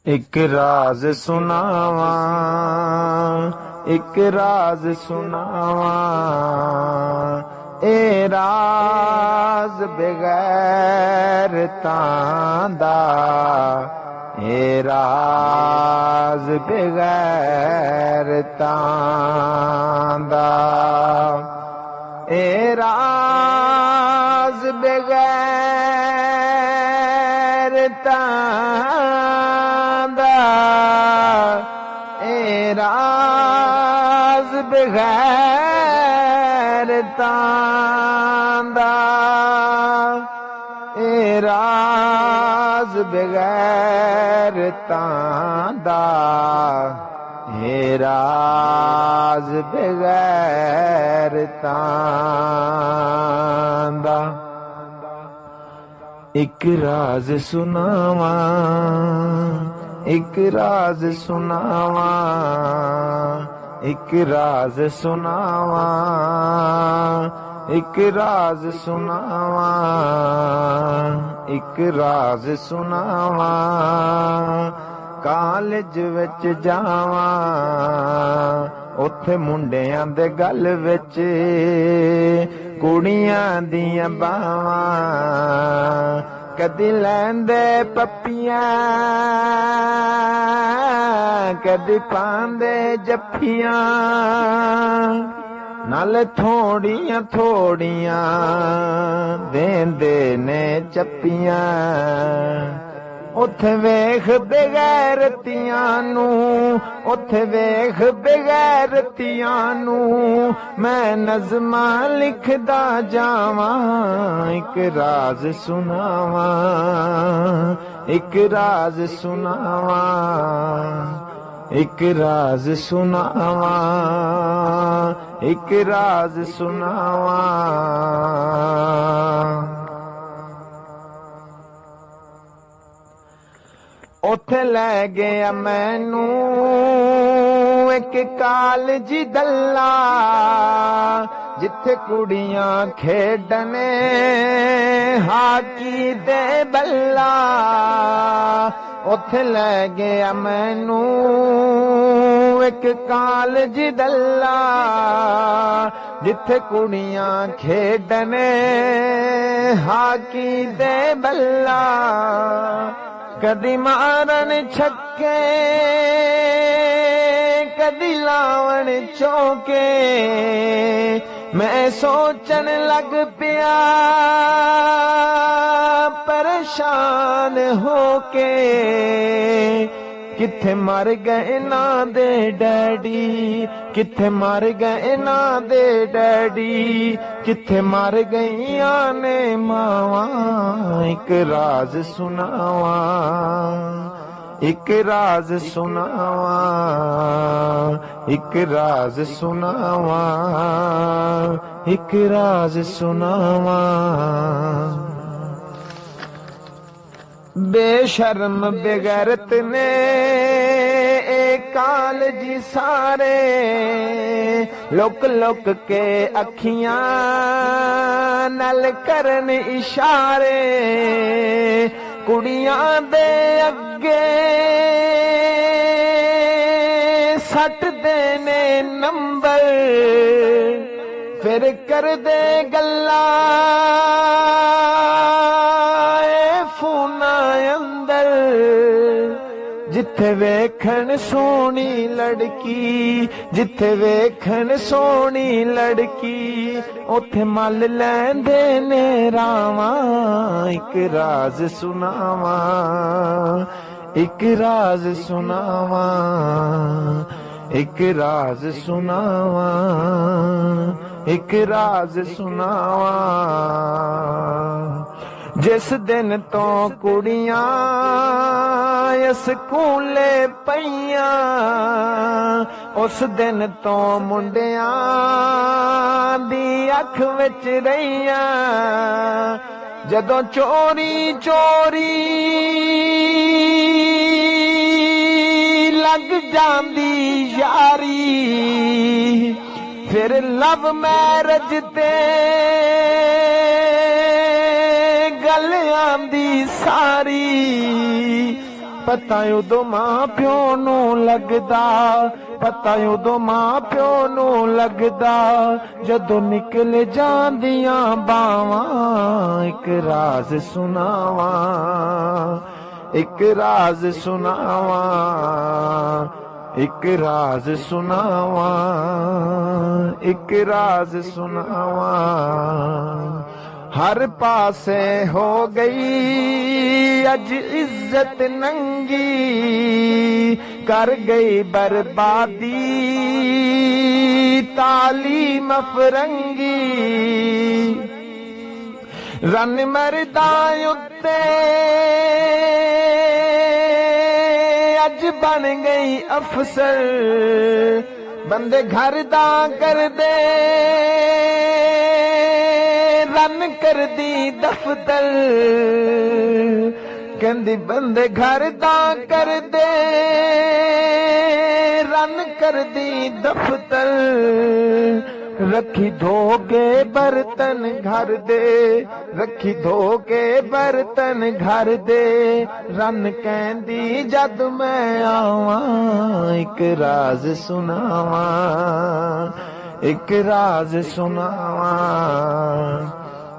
एक राज सुनावा, एक राज सुनावा, ए राज बगैर तांदा, ए राज बगैर तांदा, ए राज बगैर तांदा, ए राज बगैर तांदा, ए राज बगैर तांदा, ए राज बगैर तांदा। एक राज सुनावा, एक राज सुनावा, एक राज सुनावा, एक राज सुनावा, एक राज सुनावा। कालेज विच जावा, उत्थे मुंडियां दे गल विच कुड़ियां दियां बावां, कदी लैंदे पप्पियां, कदी पांदे जफ्फियां, नाले थोड़ियां थोड़ियां देंदे ने चप्पियां। उथे वेख बेगैरतियां नू, उथे वेख बेगैरतियां नू, मैं नज़मां लिखदा जावां। एक राज सुनावा, एक राज सुनावा, एक राज सुनावा, एक राज सुनावा। उथे लै गया मैनू एक कालज दल्ला, जिथे कुड़ियां खेडने हाकी दे बल्ला। उथे लै गया मैनू एक कालज दल्ला, जिथे कुड़ियां खेडने हाकी दे बल्ला। कदी मारन छक्के, कदी लावण चौके, मैं सोचन लग पिया परेशान होके। किथे मर गए ना दे डैडी, किथे मर गए ना दे डैडी, किथे मर गईयां ने मावां। एक राज सुनावा, एक राज सुनावा, एक राज सुनावा, एक राज सुनावा। बेशर्म बेगैरत ने कालजी सारे, लुक लुक के अखियां नल करन इशारे। कुड़ियां दे अगे सट देने नंबर, फिर कर दे गल्ला फोना अंदर। जिथे वेखन सोनी लड़की, जिथे वेखन सोनी लड़की, उथे मल लैंदे ने रावां। एक राज सुनावा, एक राज सुनावा, एक राज सुनावा, एक राज सुनावा। जिस दिन तो कुड़ियां स्कूले पईयां, उस दिन तो मुंडियां दी अख विच रहियां। जदों चोरी चोरी लग जांदी यारी, फिर लव मैरिज ते गल आंदी सारी। पता उदो मां प्यो नू लगदा, पता उदो मां प्यो नू लगदा जदों निकल जांदियां बावां। एक राज सुनावा, एक राज सुनावा, एक राज सुनावा, एक राज सुनावा। हर पासे हो गई अज इज्जत नंगी, कर गई बर्बादी तालीम फरंगी। रन मरदा उत्ते अज बन गई अफसर, बंदे घर दा कर दे रन कर दी दफ्तर। कहंदी बंदे घर दा कर दे रन कर दी दफ्तर। रखी धो के बर्तन घर दे, रखी धो के बर्तन घर दे। रन कहंदी जद मैं आवा, एक राज सुनावा, एक राज सुनावा,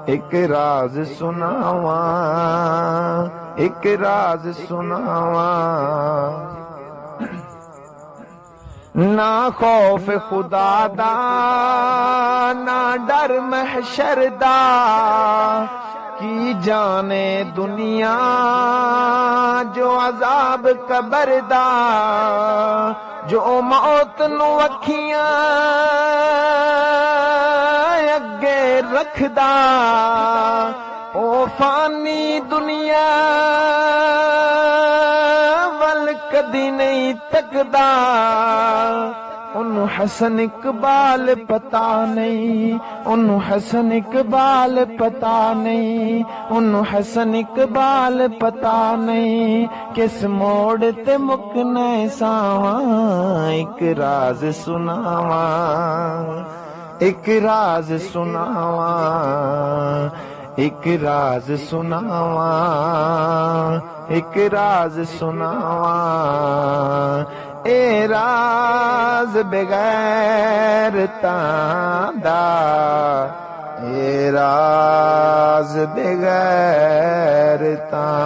एक राज सुनावा, एक राज सुनावा। ना खौफ खुदा दा, ना डर महशर दा, की जाने दुनिया जो अजाब कबर दा। जो मौत नू अखियां अगे रखदा, ओ फानी दुनिया वल कदी नहीं तकदा। उन्नू हसन इकबाल पता नहीं, उन्नू हसन इकबाल पता नहीं, उन्नू हसन इकबाल पता नहीं। किस मोड़ ते मुकने सावा, एक राज सुनावा, एक राज सुनावा, एक राज सुनावा, एक राज सुनावा। ए राज बगैर तांदा, ए राज बगैर तांदा।